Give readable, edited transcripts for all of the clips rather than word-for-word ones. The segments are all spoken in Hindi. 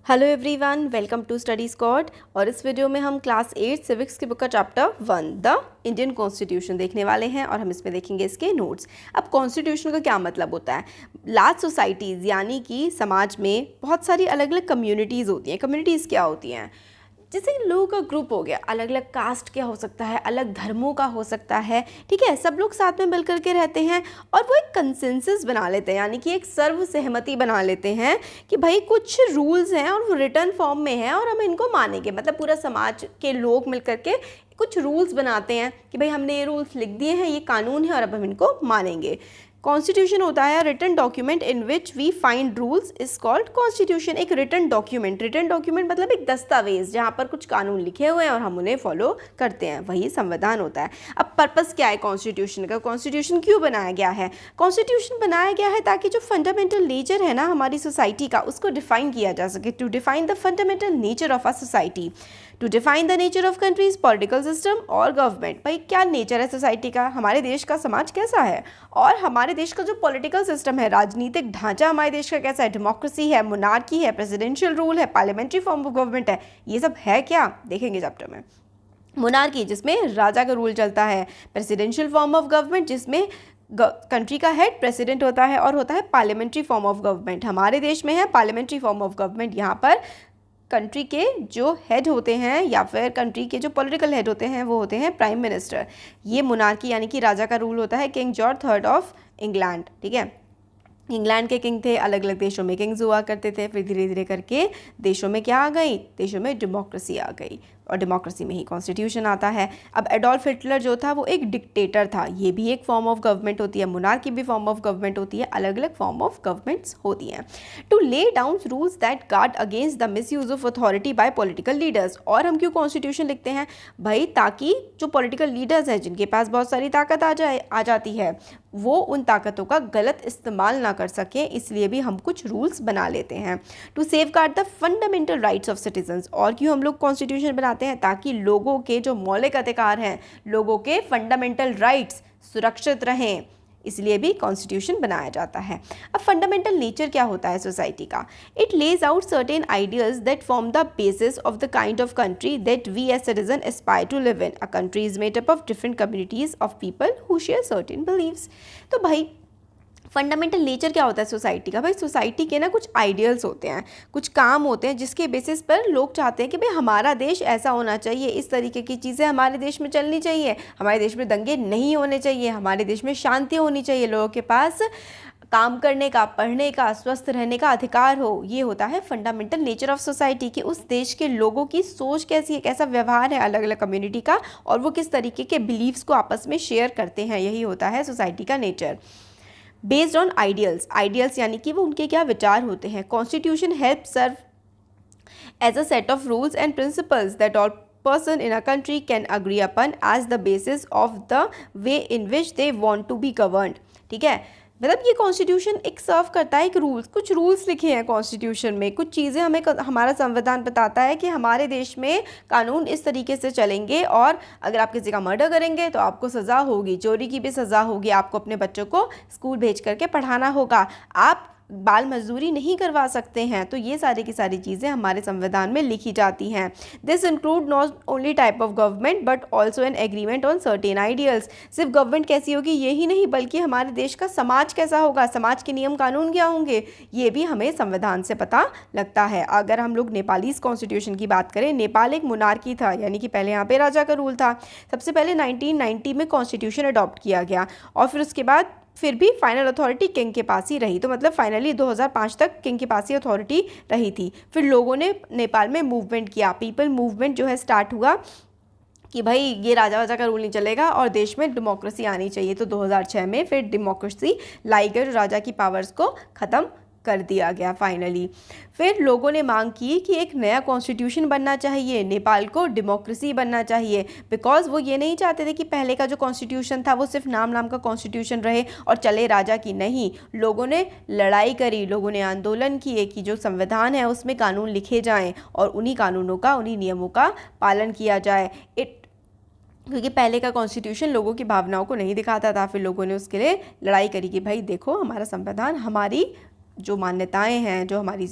Hello everyone, welcome to Study Squad. और इस वीडियो में हम क्लास 8 सिविक्स की बुक का चैप्टर 1 द इंडियन कॉन्स्टिट्यूशन देखने वाले हैं और हम इसमें देखेंगे इसके नोट्स। अब कॉन्स्टिट्यूशन का क्या मतलब होता है? लार्ज सोसाइटीज़ यानी कि समाज में बहुत सारी अलग अलग कम्युनिटीज़ होती हैं। कम्युनिटीज़ क्या होती हैं? जैसे लोगों का ग्रुप हो गया, अलग अलग कास्ट क्या हो सकता है, अलग धर्मों का हो सकता है, ठीक है। सब लोग साथ में मिल करके रहते हैं और वो एक कंसेंसस बना लेते हैं, यानी कि एक सर्व सहमति बना लेते हैं कि भाई कुछ रूल्स हैं और वो रिटर्न फॉर्म में है और हम इनको मानेंगे। मतलब पूरा समाज के लोग मिल करके कुछ रूल्स बनाते हैं कि भाई हमने ये रूल्स लिख दिए हैं, ये कानून है और अब हम इनको मानेंगे। कॉन्स्टिट्यूशन होता है written document in which we find rules is called constitution. एक रिटन डॉक्यूमेंट मतलब एक दस्तावेज जहाँ पर कुछ कानून लिखे हुए हैं और हम उन्हें फॉलो करते हैं, वही संविधान होता है। अब पर्पस क्या है कॉन्स्टिट्यूशन का? कॉन्स्टिट्यूशन क्यों बनाया गया है? कॉन्स्टिट्यूशन बनाया गया है ताकि जो फंडामेंटल नेचर है ना हमारी सोसाइटी का, उसको डिफाइन किया जा सके। To define the fundamental nature of a society, to define the nature of country's political system और गवर्नमेंट। भाई क्या नेचर है सोसाइटी का, हमारे देश का समाज कैसा है, और हमारे देश का जो पॉलिटिकल सिस्टम है, राजनीतिक ढांचा हमारे देश का कैसा है, डेमोक्रेसी है, मोनार्की है, प्रेसिडेंशियल रूल है, पार्लियामेंट्री फॉर्म ऑफ गवर्नमेंट है, ये सब है क्या, देखेंगे चैप्टर में। मोनार्की जिसमें राजा का रूल चलता है, प्रेसिडेंशियल फॉर्म ऑफ गवर्नमेंट जिसमें कंट्री का हेड प्रेसिडेंट होता है, और होता है पार्लियामेंट्री फॉर्म ऑफ गवर्नमेंट। हमारे देश में है पार्लियामेंट्री फॉर्म ऑफ गवर्नमेंट। यहाँ पर कंट्री के जो हेड होते हैं या फिर कंट्री के जो पॉलिटिकल हेड होते हैं वो होते हैं प्राइम मिनिस्टर। ये मोनार्की यानी कि राजा का रूल होता है। King George third of England, ठीक है, इंग्लैंड के किंग थे। अलग अलग देशों में किंग्स हुआ करते थे, फिर धीरे धीरे करके देशों में क्या आ गई, देशों में डेमोक्रेसी आ गई और डेमोक्रेसी में ही कॉन्स्टिट्यूशन आता है। अब एडोल्फ हिटलर जो था वो एक डिक्टेटर था, ये भी एक फॉर्म ऑफ गवर्नमेंट होती है। मोनार्की भी फॉर्म ऑफ गवर्नमेंट होती है, अलग अलग फॉर्म ऑफ गवर्नमेंट्स होती हैं। To lay down rules that guard against the misuse of authority by political leaders. और हम क्यों कॉन्स्टिट्यूशन लिखते हैं भाई? ताकि जो पॉलिटिकल लीडर्स हैं जिनके पास बहुत सारी ताकत आ जाती है, वो उन ताकतों का गलत इस्तेमाल ना कर सकें, इसलिए भी हम कुछ रूल्स बना लेते हैं। To safeguard the fundamental rights of citizens. और क्यों हम लोग कॉन्स्टिट्यूशन बनाते हैं? ताकि लोगों के जो मौलिक अधिकार हैं, लोगों के फंडामेंटल राइट्स सुरक्षित रहें, इसलिए भी कॉन्स्टिट्यूशन बनाया जाता है। अब फंडामेंटल नेचर क्या होता है सोसाइटी का? It lays out certain ideals that form the basis of the kind of country that we as citizen aspire to live in. A country is made up of different communities of people who share certain beliefs. तो भाई फंडामेंटल नेचर क्या होता है सोसाइटी का? भाई सोसाइटी के ना कुछ आइडियल्स होते हैं, कुछ काम होते हैं जिसके बेसिस पर लोग चाहते हैं कि भाई हमारा देश ऐसा होना चाहिए, इस तरीके की चीज़ें हमारे देश में चलनी चाहिए, हमारे देश में दंगे नहीं होने चाहिए, हमारे देश में शांति होनी चाहिए, लोगों के पास काम करने का, पढ़ने का, स्वस्थ रहने का अधिकार हो। ये होता है फंडामेंटल नेचर ऑफ सोसाइटी कि उस देश के लोगों की सोच कैसी है, कैसा व्यवहार है अलग अलग कम्युनिटी का, और वो किस तरीके के बिलीव्स को आपस में शेयर करते हैं। यही होता है सोसाइटी का नेचर। बेस्ड ऑन आइडियल्स यानी कि वो उनके क्या विचार होते हैं। Constitution help serve as a set of rules and principles that all person in a country can agree upon as the basis of the way in which they want to be governed। ठीक है, मतलब ये कॉन्स्टिट्यूशन एक सर्व करता है एक रूल्स, कुछ रूल्स लिखे हैं कॉन्स्टिट्यूशन में, कुछ चीज़ें हमें हमारा संविधान बताता है कि हमारे देश में कानून इस तरीके से चलेंगे, और अगर आप किसी का मर्डर करेंगे तो आपको सज़ा होगी, चोरी की भी सज़ा होगी, आपको अपने बच्चों को स्कूल भेज करके पढ़ाना होगा, आप बाल मजदूरी नहीं करवा सकते हैं। तो ये सारी की सारी चीज़ें हमारे संविधान में लिखी जाती हैं। This include not only type of government but also an agreement on certain ideals. सिर्फ गवर्नमेंट कैसी होगी यही नहीं, बल्कि हमारे देश का समाज कैसा होगा, समाज के नियम कानून क्या होंगे, ये भी हमें संविधान से पता लगता है। अगर हम लोग नेपाली कॉन्स्टिट्यूशन की बात करें, नेपाल एक मोनार्की था, यानी कि पहले यहाँ पे राजा का रूल था। सबसे पहले 1990 में कॉन्स्टिट्यूशन अडॉप्ट किया गया और फिर उसके बाद फिर भी फाइनल अथॉरिटी किंग के पास ही रही। तो मतलब फाइनली 2005 तक किंग के पास ही अथॉरिटी रही थी। फिर लोगों ने नेपाल में मूवमेंट किया, पीपल मूवमेंट जो है स्टार्ट हुआ कि भाई ये राजा वाजा का रूल नहीं चलेगा और देश में डेमोक्रेसी आनी चाहिए। तो 2006 में फिर डेमोक्रेसी लाई गई, राजा की पावर्स को ख़त्म कर दिया गया फाइनली। फिर लोगों ने मांग की कि एक नया कॉन्स्टिट्यूशन बनना चाहिए, नेपाल को डेमोक्रेसी बनना चाहिए, बिकॉज वो ये नहीं चाहते थे कि पहले का जो कॉन्स्टिट्यूशन था वो सिर्फ नाम का कॉन्स्टिट्यूशन रहे और चले राजा की। नहीं, लोगों ने लड़ाई करी, लोगों ने आंदोलन किए कि जो संविधान है उसमें कानून लिखे जाएं और उन्हीं कानूनों का, उन्हीं नियमों का पालन किया जाए। क्योंकि पहले का कॉन्स्टिट्यूशन लोगों की भावनाओं को नहीं दिखाता था। फिर लोगों ने उसके लिए लड़ाई करी कि भाई देखो हमारा संविधान हमारी जो मान्यताएं हैं, जो हमारी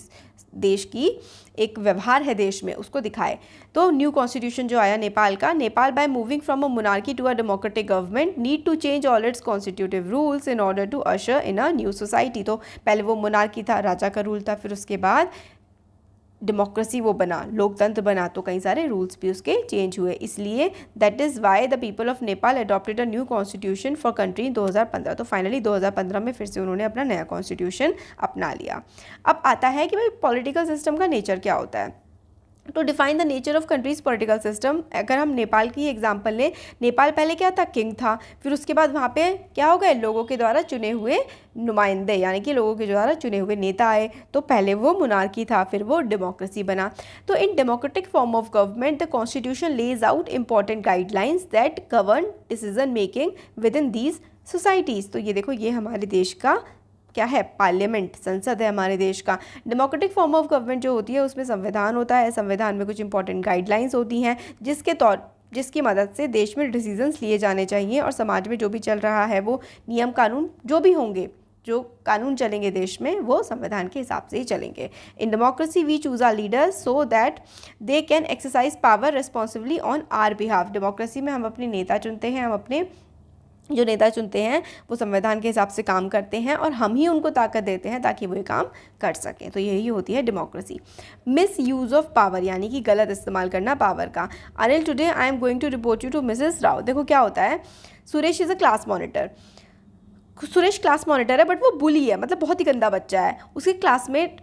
देश की एक व्यवहार है देश में, उसको दिखाए। तो न्यू कॉन्स्टिट्यूशन जो आया नेपाल का, Nepal by moving from a monarchy to a democratic government need to change all its constitutive rules in order to usher in a new society. तो पहले वो मोनार्की था, राजा का रूल था, फिर उसके बाद डेमोक्रेसी वो बना, लोकतंत्र बना, तो कई सारे रूल्स भी उसके चेंज हुए। इसलिए that is why the people of Nepal adopted a new constitution for country in 2015। तो फाइनली 2015 में फिर से उन्होंने अपना नया कॉन्स्टिट्यूशन अपना लिया। अब आता है कि भाई पॉलिटिकल सिस्टम का नेचर क्या होता है। To define the nature of country's political system, अगर हम नेपाल की एग्जांपल लें, नेपाल पहले क्या था, किंग था, फिर उसके बाद वहाँ पे क्या हो गए, लोगों के द्वारा चुने हुए नुमाइंदे, यानी कि लोगों के द्वारा चुने हुए नेता आए। तो पहले वो मोनार्की था, फिर वो डेमोक्रेसी बना। तो in democratic form of government the constitution lays out important guidelines that govern decision making within these societies. तो ये देखो, ये हमारे देश का क्या है, पार्लियामेंट, संसद है हमारे देश का। डेमोक्रेटिक फॉर्म ऑफ गवर्नमेंट जो होती है उसमें संविधान होता है, संविधान में कुछ इंपॉर्टेंट गाइडलाइंस होती हैं जिसकी मदद से देश में डिसीजंस लिए जाने चाहिए, और समाज में जो भी चल रहा है वो नियम कानून जो भी होंगे, जो कानून चलेंगे देश में, वो संविधान के हिसाब से ही चलेंगे। In democracy we choose our leaders so that they can exercise power responsibly on our behalf. Democracy में हम अपने नेता चुनते हैं, हम अपने जो नेता चुनते हैं वो संविधान के हिसाब से काम करते हैं, और हम ही उनको ताकत देते हैं ताकि वो ये काम कर सकें। तो यही होती है democracy. Misuse of power, यानी कि गलत इस्तेमाल करना पावर का। Anil, today I am going to report you to Mrs Rao. देखो क्या होता है, Suresh is a class monitor. Suresh class monitor है, बट वो बुली है, मतलब बहुत ही गंदा बच्चा है। उसके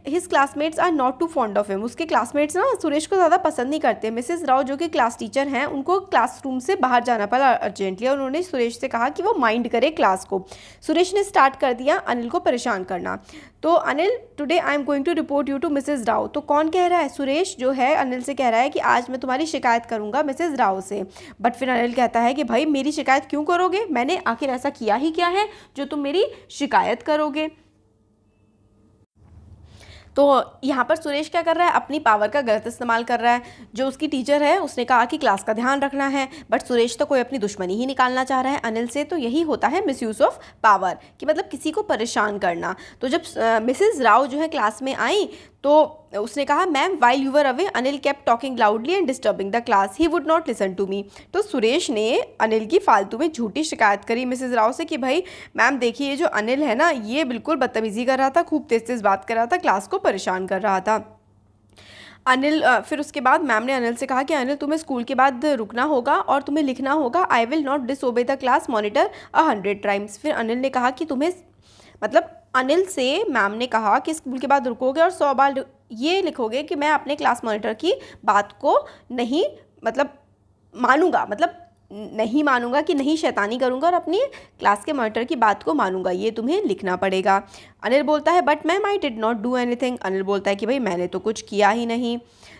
his classmates are not too fond of him. उसके क्लासमेट्स ना सुरेश को ज़्यादा पसंद नहीं करते। मिसेस राव जो कि क्लास टीचर हैं, उनको क्लासरूम से बाहर जाना पड़ा अर्जेंटली, और उन्होंने सुरेश से कहा कि वो माइंड करे क्लास को। सुरेश ने स्टार्ट कर दिया अनिल को परेशान करना। तो Anil, today I am going to report you to Mrs Rao. तो कौन कह रहा है, सुरेश जो है अनिल से कह रहा है कि आज मैं तुम्हारी शिकायत करूंगा मिसेस राव से। बट फिर अनिल कहता है कि भाई मेरी शिकायत क्यों करोगे, मैंने आखिर ऐसा किया ही क्या है जो तुम मेरी शिकायत करोगे। तो यहाँ पर सुरेश क्या कर रहा है, अपनी पावर का गलत इस्तेमाल कर रहा है। जो उसकी टीचर है उसने कहा कि क्लास का ध्यान रखना है, बट सुरेश तो कोई अपनी दुश्मनी ही निकालना चाह रहा है अनिल से। तो यही होता है मिसयूज़ ऑफ पावर, कि मतलब किसी को परेशान करना। तो जब मिसेस राव जो है क्लास में आई तो उसने कहा, ma'am while you were away Anil kept talking loudly and disturbing the class, he would not listen to me. तो सुरेश ने अनिल की फालतू में झूठी शिकायत करी मिसेस राव से कि भाई मैम देखिए, ये जो अनिल है ना, ये बिल्कुल बदतमीज़ी कर रहा था, खूब तेज़ तेज़ बात कर रहा था, क्लास को परेशान कर रहा था। अनिल फिर उसके बाद मैम ने अनिल से कहा कि अनिल तुम्हें स्कूल के बाद रुकना होगा और तुम्हें लिखना होगा, I will not disobey the class monitor 100 times. फिर अनिल ने कहा कि तुम्हें, मतलब अनिल से मैम ने कहा कि स्कूल के बाद रुकोगे और 100 बार ये लिखोगे कि मैं अपने क्लास मॉनिटर की बात को नहीं मानूंगा, मतलब नहीं मानूंगा कि नहीं शैतानी करूंगा और अपनी क्लास के मॉनिटर की बात को मानूंगा, ये तुम्हें लिखना पड़ेगा। अनिल बोलता है but ma'am I did not do anything. Anil बोलता है कि भाई मैंने तो कुछ किया ही नहीं।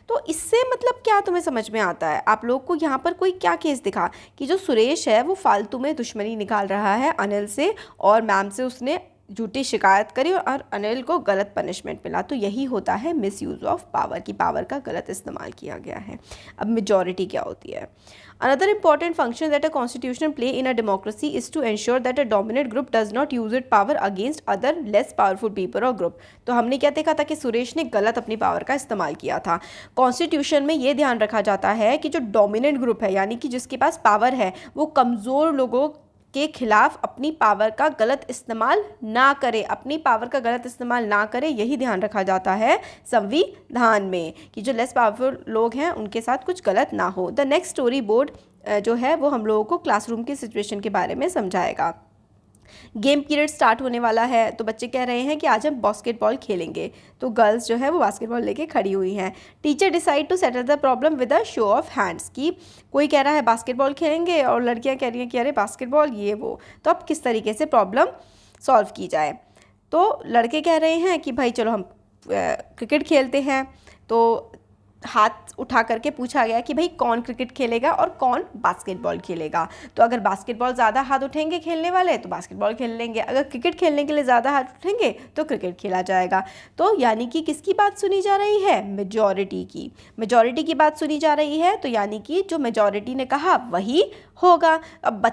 तो इससे मतलब क्या तुम्हें समझ में आता है, आप लोग को यहाँ पर कोई क्या केस दिखा कि जो सुरेश है वो फालतू में दुश्मनी निकाल रहा है अनिल से, और मैम से उसने झूठी शिकायत करी और अनिल को गलत पनिशमेंट मिला। तो यही होता है मिसयूज़ ऑफ पावर, की पावर का गलत इस्तेमाल किया गया है। अब मेजॉरिटी क्या होती है। Another important function that a constitution play in a democracy is to ensure that a dominant group does not use its power against other less powerful people or group। तो हमने क्या देखा था कि सुरेश ने गलत अपनी पावर का इस्तेमाल किया था। कॉन्स्टिट्यूशन में ये ध्यान रखा जाता है कि जो डोमिनेंट ग्रुप है, यानी कि जिसके पास पावर है, वो कमज़ोर लोगों के खिलाफ अपनी पावर का गलत इस्तेमाल ना करे, अपनी पावर का गलत इस्तेमाल ना करे, यही ध्यान रखा जाता है संविधान में, कि जो लेस पावरफुल लोग हैं उनके साथ कुछ गलत ना हो। द नेक्स्ट स्टोरी बोर्ड जो है वो हम लोगों को क्लासरूम की सिचुएशन के बारे में समझाएगा। गेम पीरियड स्टार्ट होने वाला है, तो बच्चे कह रहे हैं कि आज हम बास्केटबॉल खेलेंगे। तो गर्ल्स जो है वो बास्केटबॉल लेके खड़ी हुई हैं। Teacher decide to settle the problem with a show of hands, की कोई कह रहा है बास्केटबॉल खेलेंगे और लड़कियां कह रही हैं कि अरे बास्केटबॉल ये वो, तो अब किस तरीके से प्रॉब्लम सॉल्व की जाए। तो लड़के कह रहे हैं कि भाई चलो हम क्रिकेट खेलते हैं। तो हाथ उठा करके पूछा गया कि भाई कौन क्रिकेट खेलेगा और कौन बास्केटबॉल खेलेगा। तो अगर बास्केटबॉल ज़्यादा हाथ उठेंगे खेलने वाले तो बास्केटबॉल खेल लेंगे, अगर क्रिकेट खेलने के लिए ज़्यादा हाथ उठेंगे तो क्रिकेट खेला जाएगा। तो यानी कि किसकी बात सुनी जा रही है? मेजॉरिटी की। मेजॉरिटी की बात सुनी जा रही है, तो यानी कि जो मेजॉरिटी ने कहा वही होगा। अब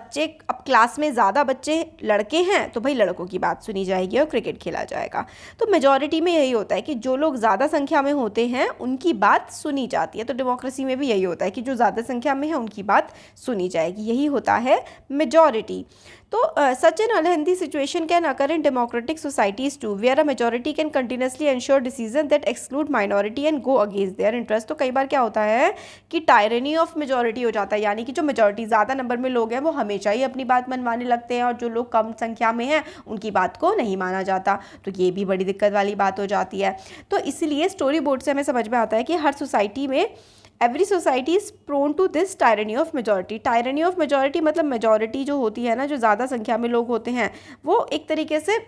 क्लास में ज़्यादा बच्चे लड़के हैं तो भाई लड़कों की बात सुनी जाएगी और क्रिकेट खेला जाएगा। तो मेजॉरिटी में यही होता है कि जो लोग ज़्यादा संख्या में होते हैं उनकी बात सुनी जाती है। तो डेमोक्रेसी में भी यही होता है कि जो ज़्यादा संख्या में है उनकी बात सुनी जाएगी, यही होता है मेजॉरिटी। तो such an unhealthy situation can occur in democratic societies too, where a majority can continuously ensure decision that exclude minority and go against their interest. तो कई बार क्या होता है कि टायरनी ऑफ मेजॉरिटी हो जाता है, यानी कि जो मेजॉरिटी ज़्यादा नंबर में लोग हैं वो हमेशा ही अपनी बात मनवाने लगते हैं और जो लोग कम संख्या में हैं उनकी बात को नहीं माना जाता। तो ये भी बड़ी दिक्कत वाली बात हो जाती है। तो इसलिए स्टोरी बोर्ड से हमें समझ में आता है कि हर सोसाइटी में every society is prone to this tyranny of majority. Tyranny of majority मतलब मेजॉरिटी जो होती है ना, जो ज़्यादा संख्या में लोग होते हैं वो एक तरीके से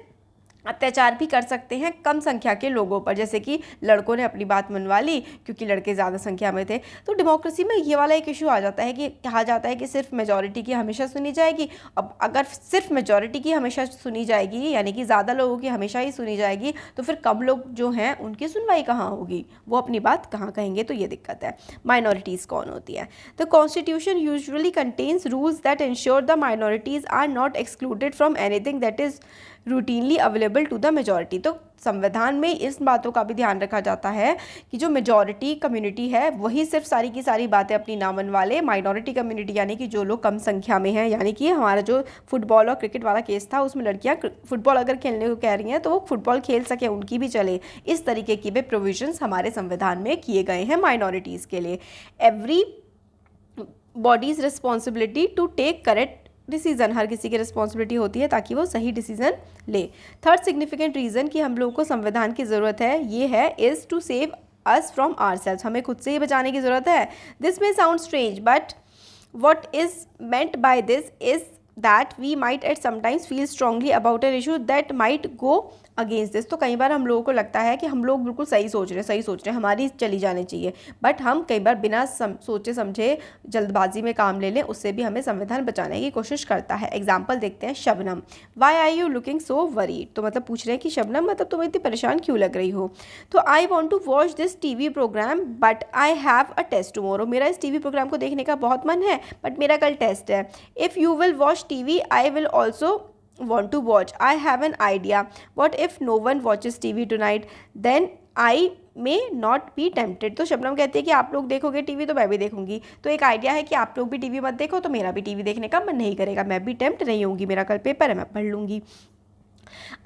अत्याचार भी कर सकते हैं कम संख्या के लोगों पर, जैसे कि लड़कों ने अपनी बात मनवा ली क्योंकि लड़के ज़्यादा संख्या में थे। तो डेमोक्रेसी में ये वाला एक इशू आ जाता है कि कहा जाता है कि सिर्फ मेजॉरिटी की हमेशा सुनी जाएगी। अब अगर सिर्फ मेजॉरिटी की हमेशा सुनी जाएगी, यानी कि ज़्यादा लोगों की हमेशा ही सुनी जाएगी, तो फिर कम लोग जो हैं उनकी सुनवाई कहाँ होगी, वो अपनी बात कहाँ कहेंगे? तो ये दिक्कत है। माइनॉरिटीज़ कौन होती है? The constitution usually contains rules that ensure the minorities are not excluded from anything that is routinely available to the majority. तो संविधान में इस बातों का भी ध्यान रखा जाता है कि जो मेजॉरिटी कम्युनिटी है वही सिर्फ सारी की सारी बातें अपनी ना मनवा ले। माइनॉरिटी कम्युनिटी यानी कि जो लोग कम संख्या में हैं, यानी कि हमारा जो फुटबॉल और क्रिकेट वाला केस था उसमें लड़कियां फुटबॉल अगर खेलने को कह रही हैं तो वो फुटबॉल खेल सके, उनकी भी चले, इस तरीके की भी प्रोविजंस हमारे संविधान में किए गए हैं माइनॉरिटीज़ के लिए। Everybody's responsibility to take correct decision, हर किसी की रिस्पॉन्सिबिलिटी होती है ताकि वो सही डिसीज़न ले। थर्ड सिग्निफिकेंट रीज़न कि हम लोगों को संविधान की ज़रूरत है ये है is to save us from ourselves, हमें खुद से ही बचाने की ज़रूरत है। This may sound strange but what is meant by this is that we might at sometimes feel strongly about an issue that might go against this. तो कई बार हम लोगों को लगता है कि हम लोग बिल्कुल सही सोच रहे हैं, हमारी चली जानी चाहिए, बट हम कई बार बिना सोचे समझे जल्दबाजी में काम ले लें, उससे भी हमें संविधान बचाने की कोशिश करता है। एग्जाम्पल देखते हैं। Shabnam, why are you looking so worried? तो मतलब पूछ रहे हैं कि शबनम मतलब तुम इतनी परेशान क्यों लग रही हो? तो I want to watch this TV programme but I have a test tomorrow. मेरा इस TV प्रोग्राम को देखने का बहुत मन है बट मेरा कल टेस्ट है। If you will watch TV I will also want to watch. I have an idea. What if no one watches TV tonight? Then I may not be tempted. तो शबनम कहती है कि आप लोग देखोगे टीवी तो मैं भी देखूंगी। तो एक आइडिया है कि आप लोग भी टीवी मत देखो तो मेरा भी टीवी देखने का मन नहीं करेगा, मैं भी टेम्प्ट नहीं होंगी, मेरा कल पेपर है, मैं पढ़ लूँगी।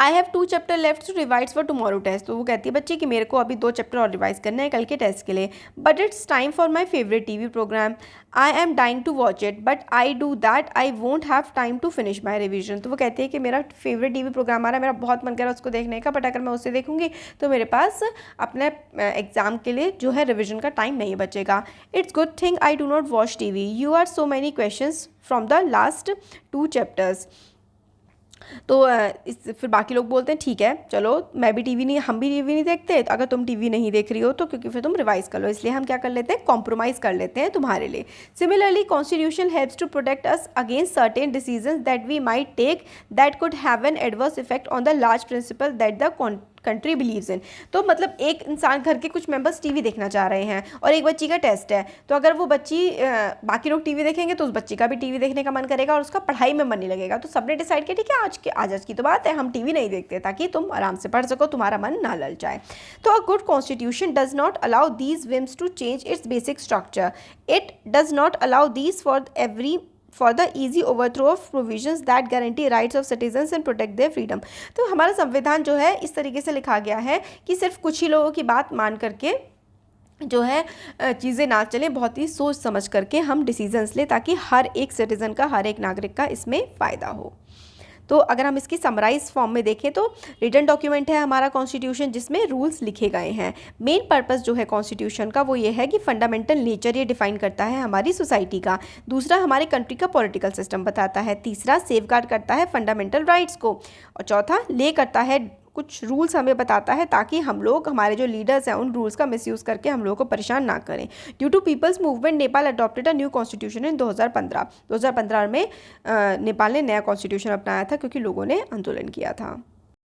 I have 2 chapter left to revise for tomorrow test. तो वो कहती है बच्चे कि मेरे को अभी 2 चैप्टर और रिवाइज करने हैं कल के टेस्ट के लिए। But it's time for my favourite TV programme, I am dying to watch it but I do that I won't have time to finish my revision. तो वो कहती है कि मेरा फेवरेट TV प्रोग्राम आ रहा है, मेरा बहुत मन कर रहा है उसको देखने का, बट अगर मैं उसे देखूंगी तो मेरे पास अपने एग्जाम के लिए जो है रिविजन का टाइम नहीं बचेगा। It's good thing I do not watch TV, you are so many questions from the last 2 chapters. तो फिर बाकी लोग बोलते हैं ठीक है चलो मैं भी टीवी नहीं, हम भी टीवी नहीं देखते, तो अगर तुम टीवी नहीं देख रही हो तो क्योंकि फिर तुम रिवाइज कर लो, इसलिए हम क्या कर लेते हैं, कॉम्प्रोमाइज़ कर लेते हैं तुम्हारे लिए। Similarly constitution helps to protect us against certain decisions that we might take that could have an adverse effect on the large principle that the country believes in. तो मतलब एक इंसान, घर के कुछ मेंबर्स टीवी देखना चाह रहे हैं और एक बच्ची का टेस्ट है, तो अगर वो बच्ची बाकी लोग टीवी देखेंगे तो उस बच्ची का भी टीवी देखने का मन करेगा और उसका पढ़ाई में मन नहीं लगेगा। तो सबने डिसाइड किया ठीक है आज की तो बात है हम टीवी नहीं देखते ताकि तुम आराम से पढ़ सको, तुम्हारा मन ना लल जाए। तो a good constitution does not allow these whims to change its basic structure, it does not allow these for the easy overthrow of provisions that guarantee rights of citizens and protect their freedom। तो हमारा संविधान जो है इस तरीके से लिखा गया है कि सिर्फ कुछ ही लोगों की बात मान करके जो है चीज़ें ना चलें, बहुत ही सोच समझ करके हम डिसीजंस लें ताकि हर एक सिटीज़न का, हर एक नागरिक का इसमें फ़ायदा हो। तो अगर हम इसकी समराइज फॉर्म में देखें तो रिटन डॉक्यूमेंट है हमारा कॉन्स्टिट्यूशन जिसमें रूल्स लिखे गए हैं। मेन पर्पस जो है कॉन्स्टिट्यूशन का वो ये है कि फंडामेंटल नेचर ये डिफाइन करता है हमारी सोसाइटी का। दूसरा हमारे कंट्री का पॉलिटिकल सिस्टम बताता है। तीसरा सेफगार्ड करता है फंडामेंटल राइट्स को। और चौथा ले करता है कुछ रूल्स हमें बताता है ताकि हम लोग, हमारे जो लीडर्स हैं, उन रूल्स का मिसयूज़ करके हम लोगों को परेशान ना करें। Due to people's movement Nepal adopted a new constitution in 2015। 2015 में नेपाल ने नया कॉन्स्टिट्यूशन अपनाया था क्योंकि लोगों ने आंदोलन किया था।